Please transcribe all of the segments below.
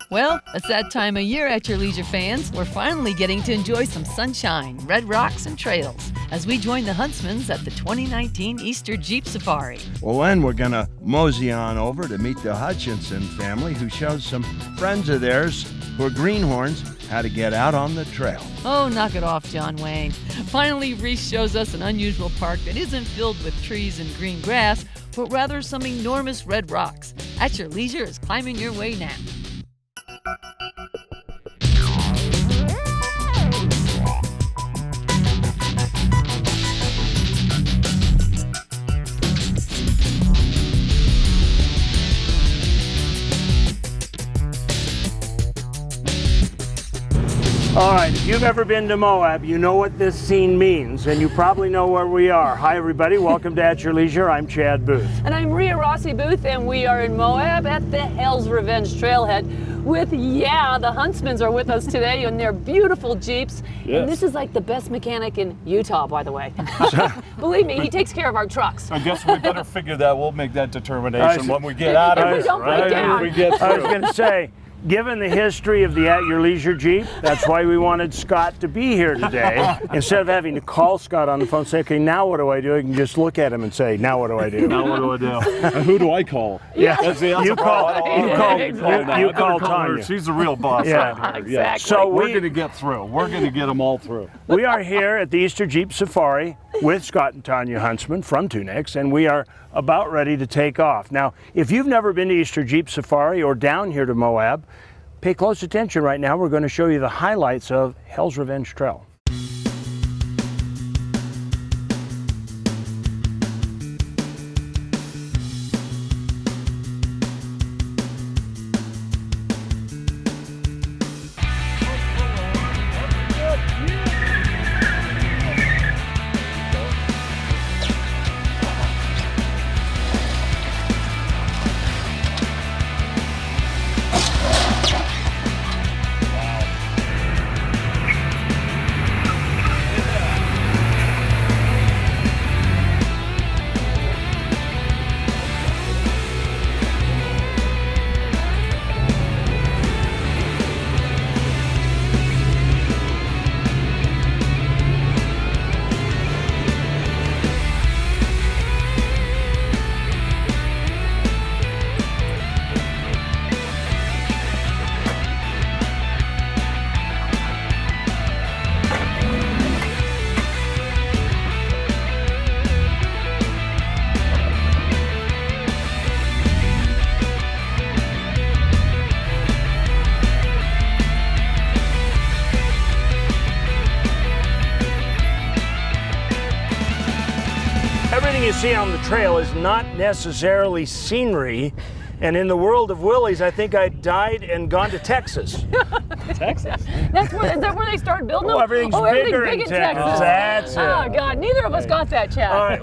Well, it's that time of year at your leisure, fans. We're finally getting to enjoy some sunshine, red rocks, and trails as we join the Huntsmans at the 2019 Easter Jeep Safari. Well, then we're going to mosey on over to meet the Hutchinson family, who shows some friends of theirs who are greenhorns how to get out on the trail. Oh, knock it off, John Wayne. Finally, Reece shows us an unusual park that isn't filled with trees and green grass, but rather some enormous red rocks. At Your Leisure is climbing your way now. All right, if you've ever been to Moab, you know what this scene means, and you probably know where we are. Hi, everybody. Welcome to At Your Leisure. I'm Chad Booth. And I'm Rhea Rossi Booth, and we are in Moab at the Hell's Revenge Trailhead with, the Huntsmans are with us today in their beautiful Jeeps. Yes. And this is like the best mechanic in Utah, by the way. Believe me, he takes care of our trucks. I guess we better figure that. We'll make that determination when we get out of If we it. don't break down. When we get I was through. going to say, given the history of the At Your Leisure Jeep, that's why we wanted Scott to be here today. Instead of having to call Scott on the phone and say, okay, now what do I do? You can just look at him and say, now what do I do? Now what do I do? And who do I call? Yeah, That's the you call Tanya. Tanya. She's the real boss. Yeah. Right here. Exactly. So We're going to get through. We're going to get them all through. We are here at the Easter Jeep Safari with Scott and Tanya Huntsman from Tunex, and we are about ready to take off. Now, if you've never been to Easter Jeep Safari or down here to Moab, pay close attention right now. We're going to show you the highlights of Hell's Revenge Trail. Everything you see on the trail is not necessarily scenery, and in the world of Willie's, I think I died and gone to Texas. Texas. Is that where they started building them? Oh, everything's bigger in big Texas. That's it. Oh, God, neither of us got that, Chad. All right,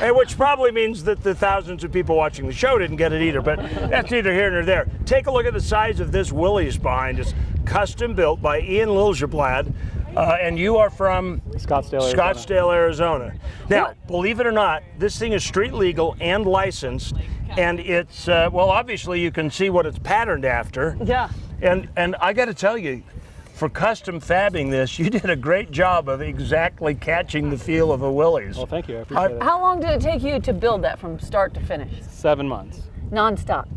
well, which probably means that the thousands of people watching the show didn't get it either, but that's neither here nor there. Take a look at the size of this Willie's behind us, custom built by Ian Liljeblad, and you are from Scottsdale, Arizona. Now, believe it or not, this thing is street legal and licensed, and it's, well, obviously you can see what it's patterned after. Yeah. And I got to tell you, for custom fabbing this, you did a great job of exactly catching the feel of a Willie's. Well, thank you. I appreciate it. How long did it take you to build that from start to finish? 7 months, Non-stop.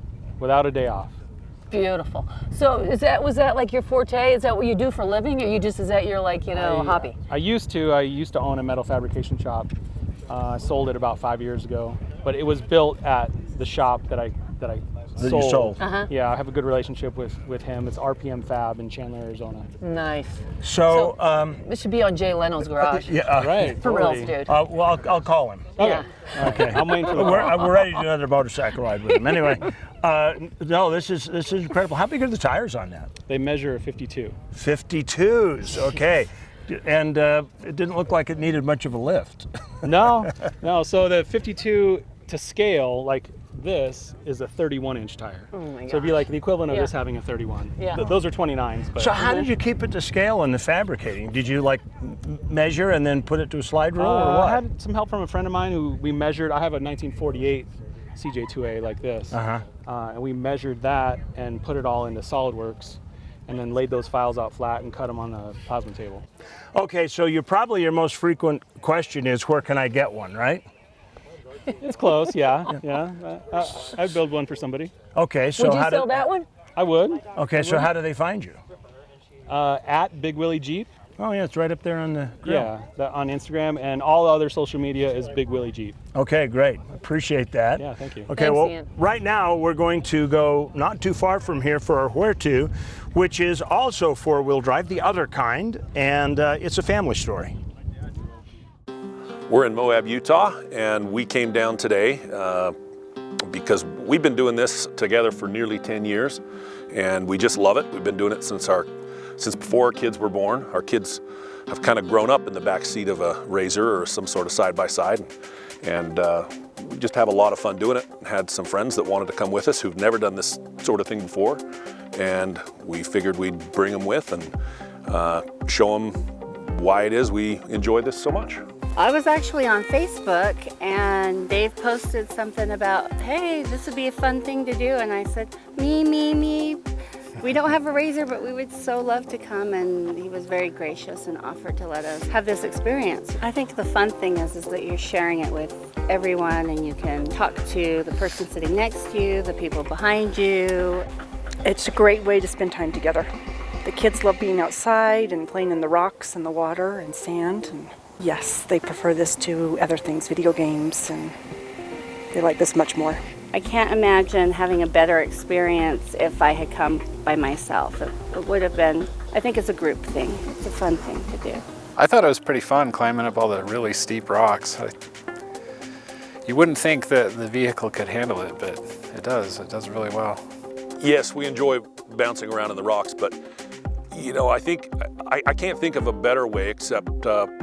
without a day off. Beautiful. So was that like your forte? Is that what you do for a living, or is that your hobby? I used to own a metal fabrication shop. I sold it about 5 years ago, but it was built at the shop that I That you sold. Uh-huh. Yeah, I have a good relationship with him. It's RPM Fab in Chandler, Arizona. Nice. So, This should be on Jay Leno's garage. yeah, Right. For totally. real, dude. well, I'll call him. Yeah. Okay. I'm waiting for the We're ready to do another motorcycle ride with him. Anyway, no, this is incredible. How big are the tires on that? They measure 52. 52s. Okay. And it didn't look like it needed much of a lift. No. So the 52 to scale, like this, is a 31-inch tire. Oh my So it'd be like the equivalent of Yeah. this having a 31. Yeah. Those are 29s. But So how did you keep it to scale in the fabricating? Did you like measure and then put it to a slide rule or what? I had some help from a friend of mine who we measured. I have a 1948 CJ2A like this. And we measured that and put it all into SolidWorks, and then laid those files out flat and cut them on the plasma table. Okay, so your most frequent question is, where can I get one, right? It's close, yeah. I'd build one for somebody. Okay, so would you sell that one? I would. Okay, so how do they find you? At Big Willie Jeep. Oh yeah, it's right up there on the grill. Yeah, on Instagram, and all other social media is Big Willie Jeep. Okay, great. Appreciate that. Yeah, thank you. Okay, Thanks, well, Ian. right now we're going to go not too far from here for our where to, which is also four-wheel drive, the other kind, and it's a family story. We're in Moab, Utah, and we came down today because we've been doing this together for nearly 10 years, and we just love it. We've been doing it since before our kids were born. Our kids have kind of grown up in the back seat of a RZR or some sort of side-by-side, and we just have a lot of fun doing it. Had some friends that wanted to come with us who've never done this sort of thing before, and we figured we'd bring them with and show them why it is we enjoy this so much. I was actually on Facebook, and Dave posted something about, hey, this would be a fun thing to do, and I said, me. We don't have a RZR, but we would so love to come, and he was very gracious and offered to let us have this experience. I think the fun thing is that you're sharing it with everyone, and you can talk to the person sitting next to you, the people behind you. It's a great way to spend time together. The kids love being outside and playing in the rocks and the water and sand. And yes, they prefer this to other things, video games, and they like this much more. I can't imagine having a better experience if I had come by myself. It would have been, I think it's a group thing. It's a fun thing to do. I thought it was pretty fun climbing up all the really steep rocks. You wouldn't think that the vehicle could handle it, but it does. It does really well. Yes, we enjoy bouncing around in the rocks, but you know, I can't think of a better way except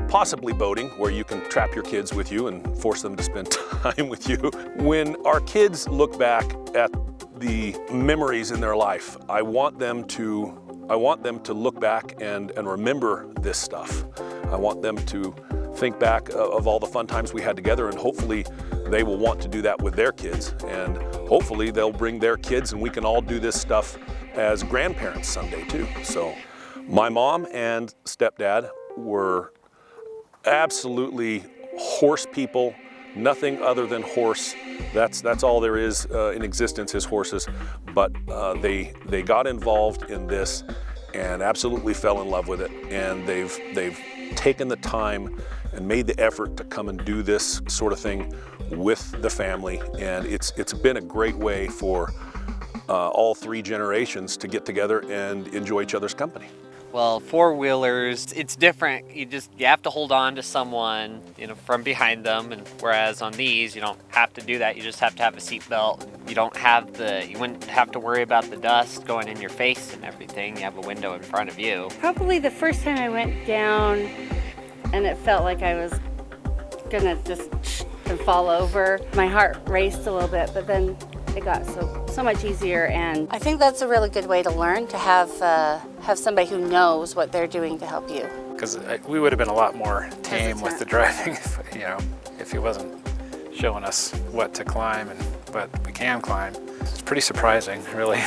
possibly boating, where you can trap your kids with you and force them to spend time with you. When our kids look back at the memories in their life, I want them to look back and remember this stuff. I want them to think back of all the fun times we had together, and hopefully they will want to do that with their kids, and hopefully they'll bring their kids, and we can all do this stuff as grandparents someday too. So my mom and stepdad were absolutely horse people, nothing other than horse. That's all there is in existence is horses. But they got involved in this and absolutely fell in love with it. And they've taken the time and made the effort to come and do this sort of thing with the family. And it's been a great way for all three generations to get together and enjoy each other's company. Well, four-wheelers, it's different. You have to hold on to someone, from behind them, and whereas on these, you don't have to do that. You just have to have a seat belt. You wouldn't have to worry about the dust going in your face and everything. You have a window in front of you. Probably the first time I went down and it felt like I was gonna just fall over. My heart raced a little bit, but then it got so much easier, and I think that's a really good way to learn, to have somebody who knows what they're doing to help you. Because we would have been a lot more tame with the driving, if he wasn't showing us what to climb and what we can climb. It's pretty surprising, really,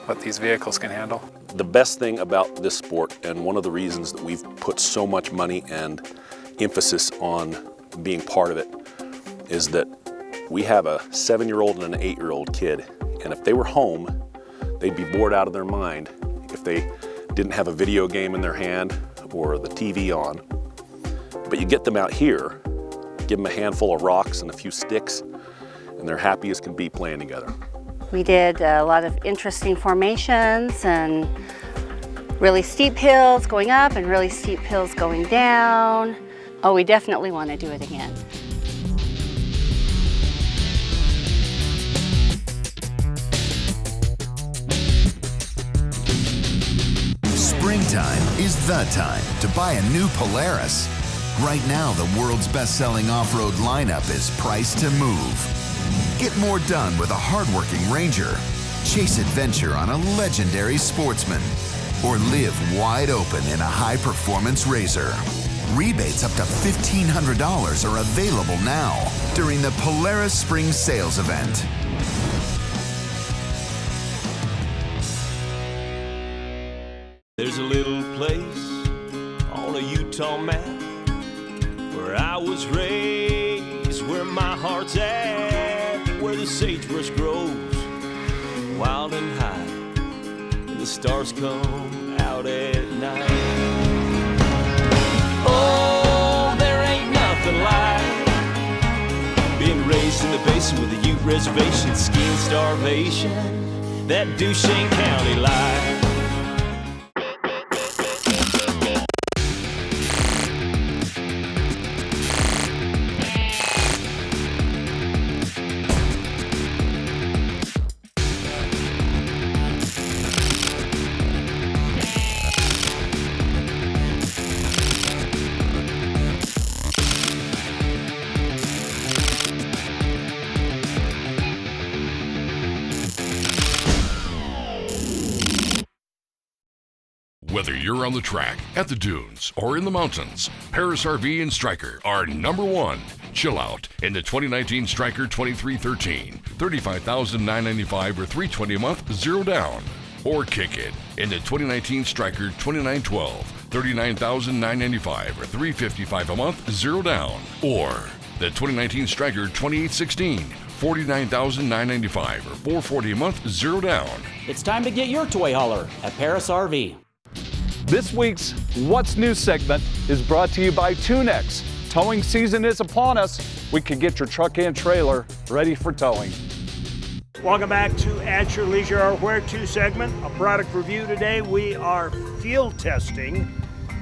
what these vehicles can handle. The best thing about this sport, and one of the reasons that we've put so much money and emphasis on being part of it, is that we have a 7-year-old and an 8-year-old kid, and if they were home, they'd be bored out of their mind if they didn't have a video game in their hand or the TV on. But you get them out here, give them a handful of rocks and a few sticks, and they're happy as can be playing together. We did a lot of interesting formations and really steep hills going up and really steep hills going down. Oh, we definitely want to do it again. Springtime is the time to buy a new Polaris. Right now, the world's best-selling off-road lineup is priced to move. Get more done with a hard-working Ranger. Chase adventure on a legendary Sportsman. Or live wide open in a high-performance RZR. Rebates up to $1,500 are available now during the Polaris Spring Sales Event. There's a little place on a Utah map where I was raised, where my heart's at, where the sagebrush grows wild and high, and the stars come out at night. Oh, there ain't nothing like being raised in the basin with a Ute reservation, skiing starvation, that Duchesne County life. Whether you're on the track, at the dunes, or in the mountains, Paris RV and Striker are #1. Chill out in the 2019 Striker 2313, $35,995 or $320 a month, 0 down. Or kick it in the 2019 Striker 2912, $39,995 or $355 a month, 0 down. Or the 2019 Striker 2816, $49,995 or $440 a month, 0 down. It's time to get your toy hauler at Paris RV. This week's What's New segment is brought to you by Tunex. Towing season is upon us. We can get your truck and trailer ready for towing. Welcome back to At Your Leisure, our Where To segment. A product review today. We are field testing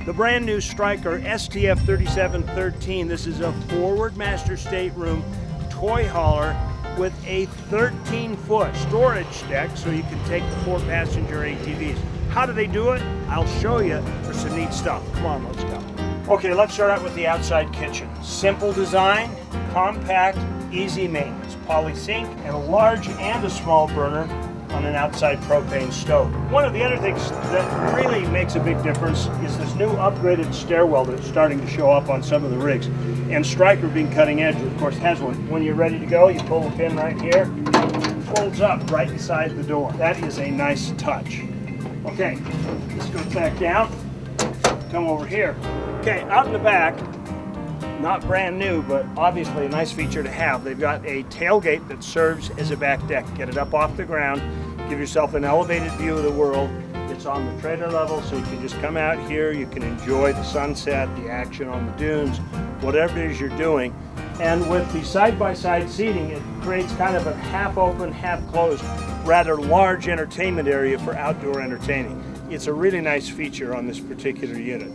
the brand new Striker STF 3713. This is a forward master stateroom toy hauler with a 13-foot storage deck so you can take the 4-passenger ATVs. How do they do it? I'll show you for some neat stuff. Come on, let's go. Okay, let's start out with the outside kitchen. Simple design, compact, easy maintenance. Polysync and a large and a small burner on an outside propane stove. One of the other things that really makes a big difference is this new upgraded stairwell that's starting to show up on some of the rigs. And Striker, being cutting edge, of course, has one. When you're ready to go, you pull the pin right here, it folds up right inside the door. That is a nice touch. Okay, this goes back down, come over here. Okay, out in the back, not brand new, but obviously a nice feature to have. They've got a tailgate that serves as a back deck. Get it up off the ground, give yourself an elevated view of the world. It's on the trailer level, so you can just come out here, you can enjoy the sunset, the action on the dunes, whatever it is you're doing. And with the side-by-side seating, it creates kind of a half-open, half-closed, rather large entertainment area for outdoor entertaining. It's a really nice feature on this particular unit.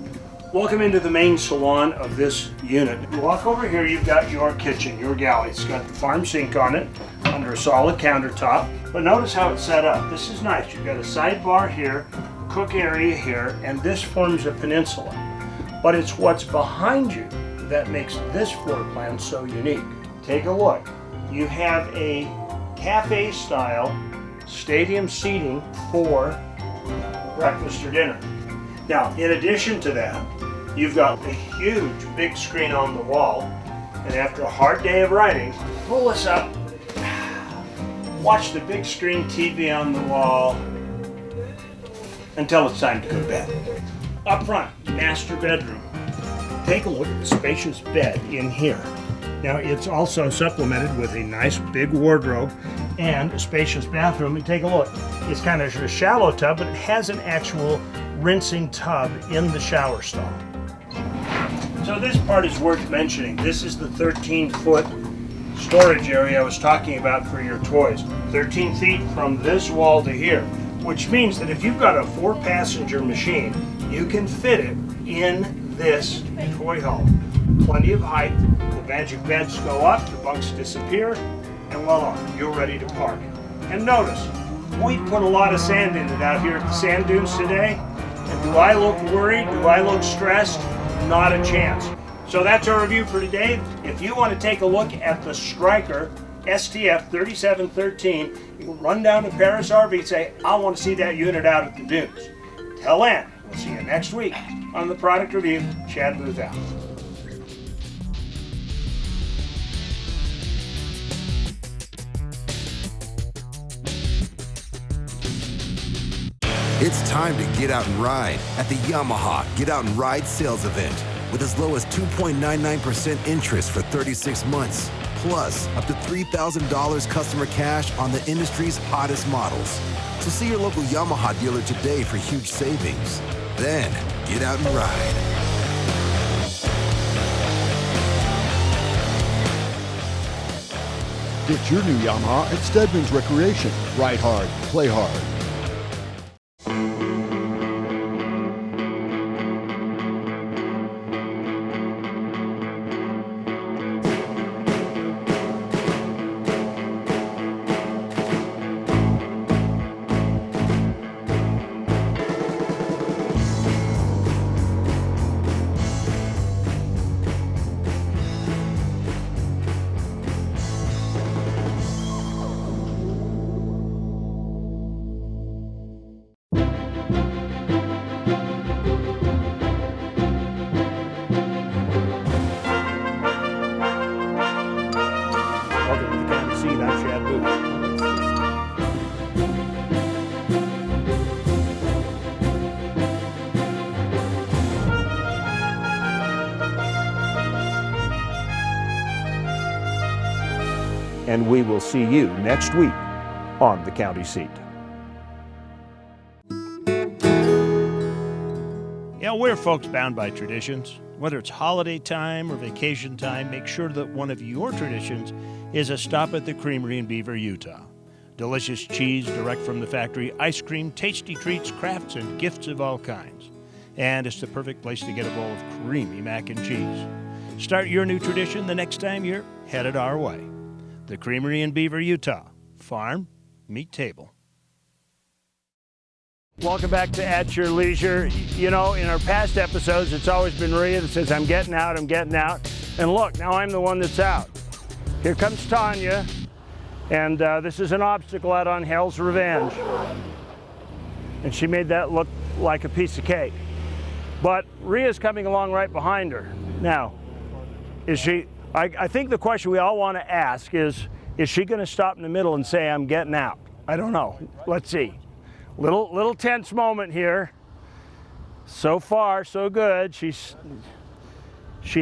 Welcome into the main salon of this unit. If you walk over here, you've got your kitchen, your galley. It's got the farm sink on it, under a solid countertop. But notice how it's set up. This is nice. You've got a sidebar here, cook area here, and this forms a peninsula. But it's what's behind you that makes this floor plan so unique. Take a look. You have a cafe-style stadium seating for breakfast or dinner. Now, in addition to that, you've got a huge big screen on the wall, and after a hard day of riding, pull this up, watch the big screen TV on the wall until it's time to go to bed. Up front, master bedroom. Take a look at the spacious bed in here. Now, it's also supplemented with a nice big wardrobe and a spacious bathroom. And take a look. It's kind of a shallow tub, but it has an actual rinsing tub in the shower stall. So this part is worth mentioning. This is the 13-foot storage area I was talking about for your toys. 13 feet from this wall to here, which means that if you've got a 4-passenger machine, you can fit it in this toy hauler. Plenty of height. The magic beds go up, the bunks disappear, and voila, you're ready to park. And notice, we put a lot of sand in it out here at the sand dunes today. And do I look worried? Do I look stressed? Not a chance. So that's our review for today. If you want to take a look at the Striker STF 3713, you can run down to Paris RV and say, I want to see that unit out at the dunes. Till then, We'll see you next week on the Product Review. Chad Booth out. It's time to get out and ride at the Yamaha Get Out and Ride sales event with as low as 2.99% interest for 36 months, plus up to $3,000 customer cash on the industry's hottest models. So see your local Yamaha dealer today for huge savings. Then get out and ride. Get your new Yamaha at Stedman's Recreation. Ride hard, play hard. And we will see you next week on the County Seat. Yeah, we're folks bound by traditions. Whether it's holiday time or vacation time, make sure that one of your traditions is a stop at the Creamery in Beaver, Utah. Delicious cheese direct from the factory, ice cream, tasty treats, crafts, and gifts of all kinds. And it's the perfect place to get a bowl of creamy mac and cheese. Start your new tradition the next time you're headed our way. The Creamery in Beaver, Utah. Farm, meet table. Welcome back to At Your Leisure. You know, in our past episodes, it's always been Maria that says, I'm getting out. And look, now I'm the one that's out. Here comes Tanya, and this is an obstacle out on Hell's Revenge. And she made that look like a piece of cake. But Ria's coming along right behind her. Now, is she... I think the question we all want to ask is she going to stop in the middle and say, I'm getting out? I don't know. Let's see. Little tense moment here. So far, so good. She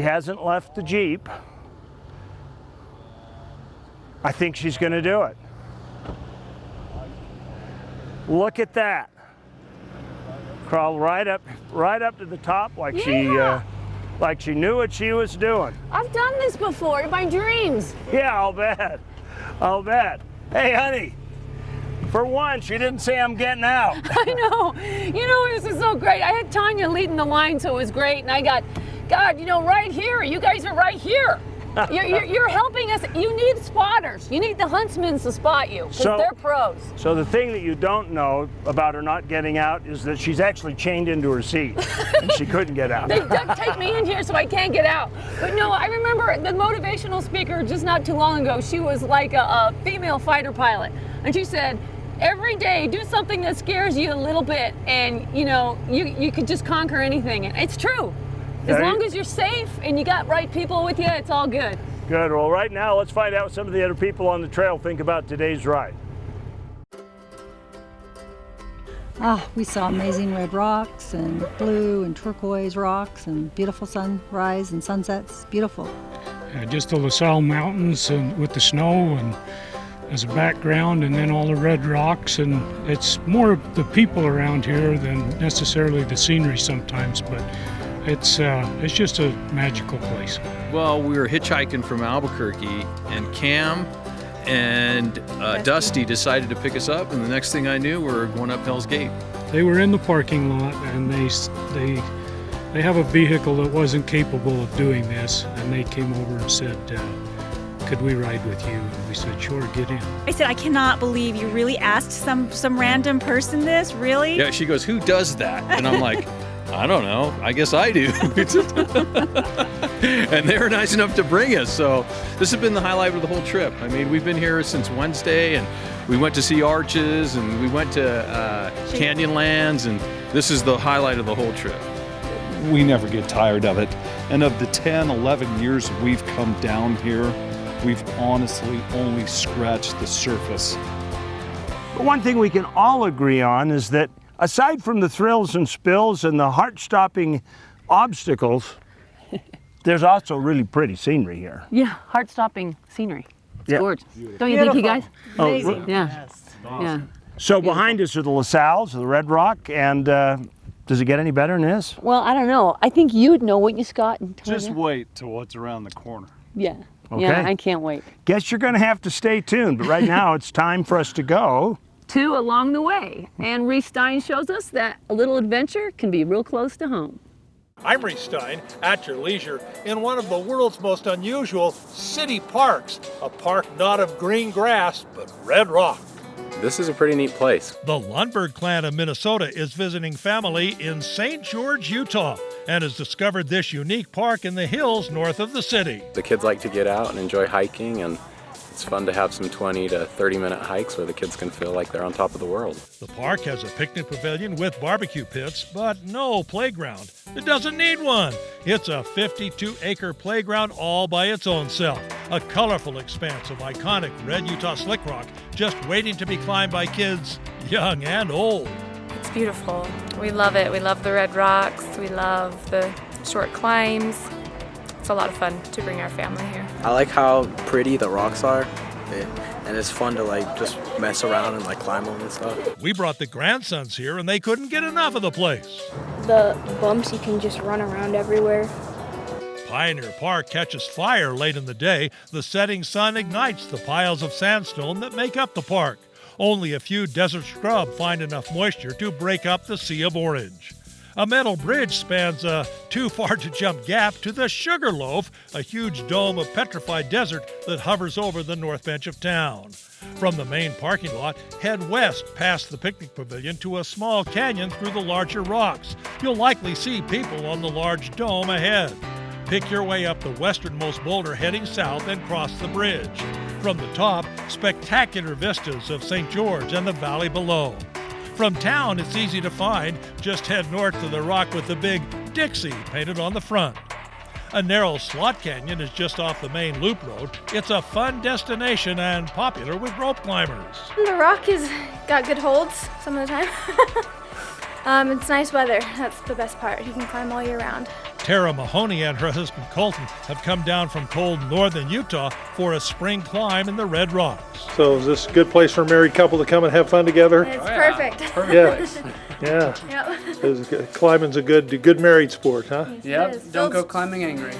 hasn't left the Jeep. I think she's going to do it. Look at that. Crawl right up to the top like she knew what she was doing. I've done this before in my dreams. Yeah, I'll bet. Hey, honey, for once, you didn't say I'm getting out. I know. You know, this is so great. I had Tanya leading the line, so it was great. And I got, God, you know, right here. You guys are right here. You're helping us. You need spotters. You need the Huntsmans to spot you, because they're pros. So the thing that you don't know about her not getting out is that she's actually chained into her seat, and she couldn't get out. They duct tape me in here so I can't get out. But no, I remember the motivational speaker just not too long ago. She was like a female fighter pilot, and she said, every day do something that scares you a little bit, and you know, you could just conquer anything. And it's true. As long as you're safe and you got right people with you, it's all good. Good. Well, right now, let's find out what some of the other people on the trail think about today's ride. We saw amazing red rocks and blue and turquoise rocks and beautiful sunrise and sunsets. Beautiful. Just the LaSalle Mountains and with the snow and as a background, and then all the red rocks, and it's more of the people around here than necessarily the scenery sometimes, but it's just a magical place. Well, we were hitchhiking from Albuquerque, and Cam and Dusty decided to pick us up, and the next thing I knew, we were going up Hell's Gate. They were in the parking lot, and they have a vehicle that wasn't capable of doing this, and they came over and said, could we ride with you? And we said, sure, get in. I said, I cannot believe you really asked some random person this, really? Yeah, she goes, who does that? And I'm like, I don't know. I guess I do. And they were nice enough to bring us. So this has been the highlight of the whole trip. I mean, we've been here since Wednesday, and we went to see Arches, and we went to Canyonlands, and this is the highlight of the whole trip. We never get tired of it. And of the 10, 11 years we've come down here, we've honestly only scratched the surface. But one thing we can all agree on is that aside from the thrills and spills and the heart-stopping obstacles, there's also really pretty scenery here. Yeah, heart-stopping scenery. It's Yeah. gorgeous. Don't you think, you guys? Amazing. Yeah. Yeah. So behind us are the LaSalles, the Red Rock, and does it get any better than this? Well, I don't know. I think you'd know, wouldn't you, Scott? And Just Tanya? wait till what's around the corner. Yeah. Okay. Yeah, I can't wait. Guess you're going to have to stay tuned, but right now it's time for us to go. 2 along the way. And Reece Stein shows us that a little adventure can be real close to home. I'm Reece Stein, at your leisure, in one of the world's most unusual city parks. A park not of green grass, but red rock. This is a pretty neat place. The Lundberg clan of Minnesota is visiting family in St. George, Utah, and has discovered this unique park in the hills north of the city. The kids like to get out and enjoy hiking, and it's fun to have some 20 to 30-minute hikes where the kids can feel like they're on top of the world. The park has a picnic pavilion with barbecue pits, but no playground. It doesn't need one. It's a 52-acre playground all by its own self. A colorful expanse of iconic red Utah slick rock just waiting to be climbed by kids young and old. It's beautiful. We love it. We love the red rocks. We love the short climbs. It's a lot of fun to bring our family here. I like how pretty the rocks are, and it's fun to like just mess around and like climb them and stuff. We brought the grandsons here and they couldn't get enough of the place. The bumps, you can just run around everywhere. Pioneer Park catches fire late in the day. The setting sun ignites the piles of sandstone that make up the park. Only a few desert scrub find enough moisture to break up the sea of orange. A metal bridge spans a too-far-to-jump gap to the Sugarloaf, a huge dome of petrified desert that hovers over the north bench of town. From the main parking lot, head west past the picnic pavilion to a small canyon through the larger rocks. You'll likely see people on the large dome ahead. Pick your way up the westernmost boulder heading south and cross the bridge. From the top, spectacular vistas of St. George and the valley below. From town, it's easy to find. Just head north to the rock with the big Dixie painted on the front. A narrow slot canyon is just off the main loop road. It's a fun destination and popular with rope climbers. The rock has got good holds some of the time. It's nice weather. That's the best part. You can climb all year round. Tara Mahoney and her husband Colton have come down from cold northern Utah for a spring climb in the Red Rocks. So is this a good place for a married couple to come and have fun together? It's perfect. Yeah. Yep. Climbing's a good married sport, huh? Yep. Don't go climbing angry.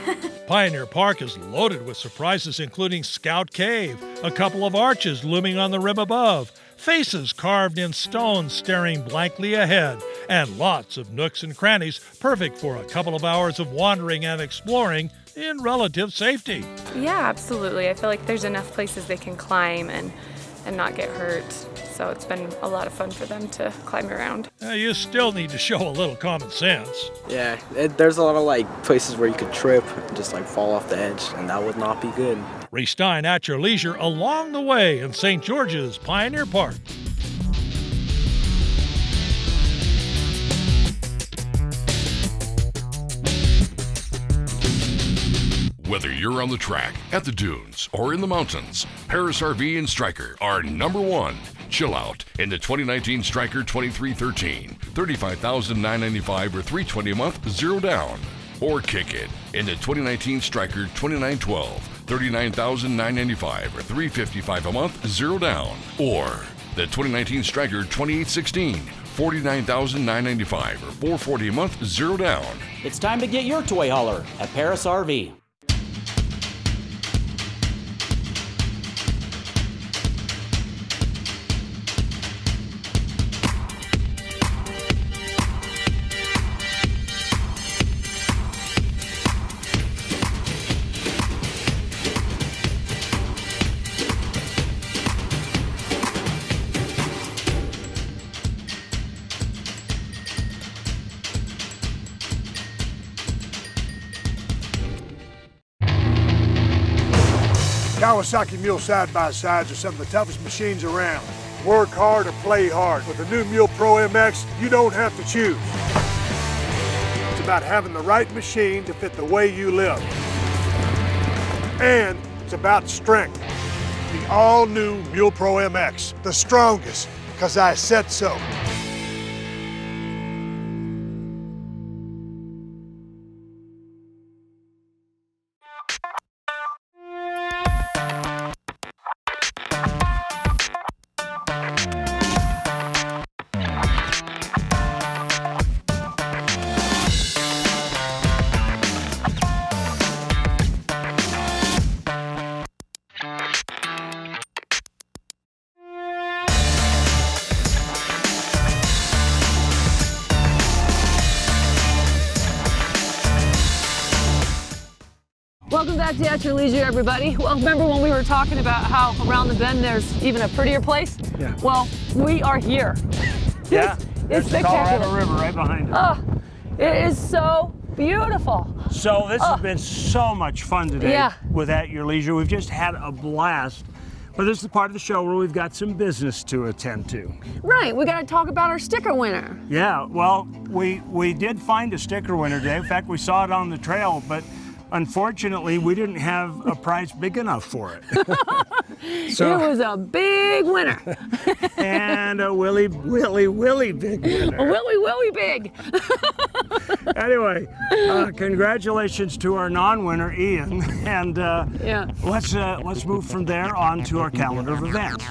Pioneer Park is loaded with surprises, including Scout Cave, a couple of arches looming on the rim above, faces carved in stone staring blankly ahead, and lots of nooks and crannies perfect for a couple of hours of wandering and exploring in relative safety. Yeah, absolutely. I feel like there's enough places they can climb and not get hurt. So it's been a lot of fun for them to climb around. You still need to show a little common sense. Yeah, there's a lot of like places where you could trip and just like fall off the edge, and that would not be good. Reece Stein at your leisure along the way in St. George's Pioneer Park. Whether you're on the track, at the dunes, or in the mountains, Paris RV and Stryker are #1. Chill out in the 2019 Stryker 2313, $35,995 or $320 a month, 0 down. Or kick it in the 2019 Stryker 2912, $39,995 or $355 a month, 0 down. Or the 2019 Stryker 2816, $49,995 or $440 a month, 0 down. It's time to get your toy hauler at Paris RV. Kawasaki Mule side-by-sides are some of the toughest machines around. Work hard or play hard. With the new Mule Pro MX, you don't have to choose. It's about having the right machine to fit the way you live. And it's about strength. The all-new Mule Pro MX, the strongest, because I said so. Welcome back to At Your Leisure, everybody. Well, remember when we were talking about how around the bend there's even a prettier place? Yeah. Well, we are here. Yeah, It's there's the Colorado spectacular. River right behind us. Oh, it is so beautiful. So this has been so much fun today Yeah. with At Your Leisure. We've just had a blast. But this is the part of the show where we've got some business to attend to. Right, we got to talk about our sticker winner. Yeah, well, we did find a sticker winner today. In fact, we saw it on the trail, but unfortunately, we didn't have a prize big enough for it. It was a big winner. And a Willie big winner. A Willie big. Anyway, congratulations to our non-winner, Ian. And let's move from there on to our calendar of events.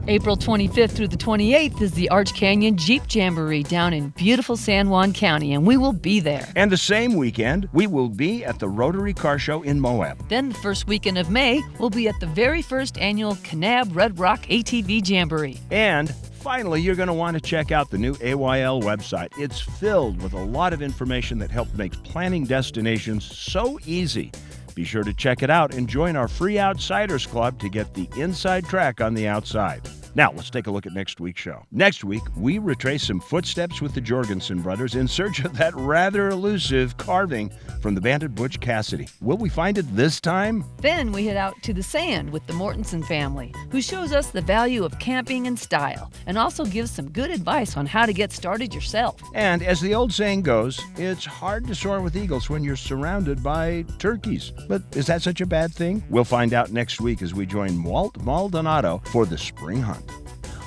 April 25th through the 28th is the Arch Canyon Jeep Jamboree down in beautiful San Juan County, and we will be there. And the same weekend, we will be at the Rotary Car Show in Moab. Then the first weekend of May, we'll be at the very first annual Kanab Red Rock ATV Jamboree. And finally, you're going to want to check out the new AYL website. It's filled with a lot of information that helps make planning destinations so easy. Be sure to check it out and join our free Outsiders Club to get the inside track on the outside. Now, let's take a look at next week's show. Next week, we retrace some footsteps with the Jorgensen brothers in search of that rather elusive carving from the bandit Butch Cassidy. Will we find it this time? Then we head out to the sand with the Mortensen family, who shows us the value of camping and style, and also gives some good advice on how to get started yourself. And as the old saying goes, it's hard to soar with eagles when you're surrounded by turkeys. But is that such a bad thing? We'll find out next week as we join Walt Maldonado for the spring hunt.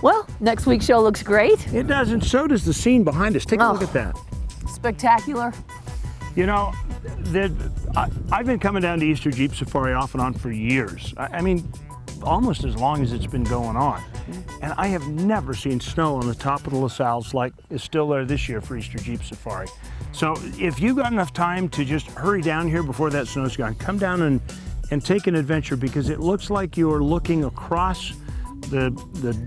Well, next week's show looks great. It does, and so does the scene behind us. Take a look at that. Spectacular. You know, I've been coming down to Easter Jeep Safari off and on for years. I mean, almost as long as it's been going on. And I have never seen snow on the top of the LaSalle's like is still there this year for Easter Jeep Safari. So if you've got enough time to just hurry down here before that snow's gone, come down and take an adventure, because it looks like you're looking across the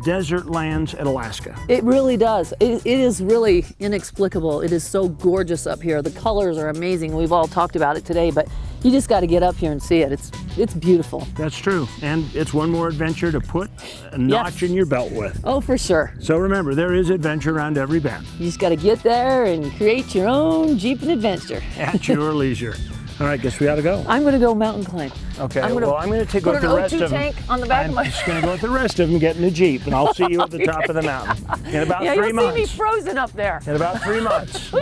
desert lands at Alaska. It really does. It is really inexplicable. It is so gorgeous up here. The colors are amazing. We've all talked about it today, but you just got to get up here and see it. It's beautiful. That's true. And it's one more adventure to put a notch in your belt with. Oh, for sure. So remember, there is adventure around every bend. You just got to get there and create your own Jeep and adventure. At your leisure. All right, guess we got to go. I'm going to go mountain climb. Okay, I'm going to take put with the rest an O2 of them. tank on the back of my... I'm just going to go with the rest of them, get in the Jeep, and I'll see you at the top of the mountain in about 3 months. You'll see me frozen up there. In about 3 months.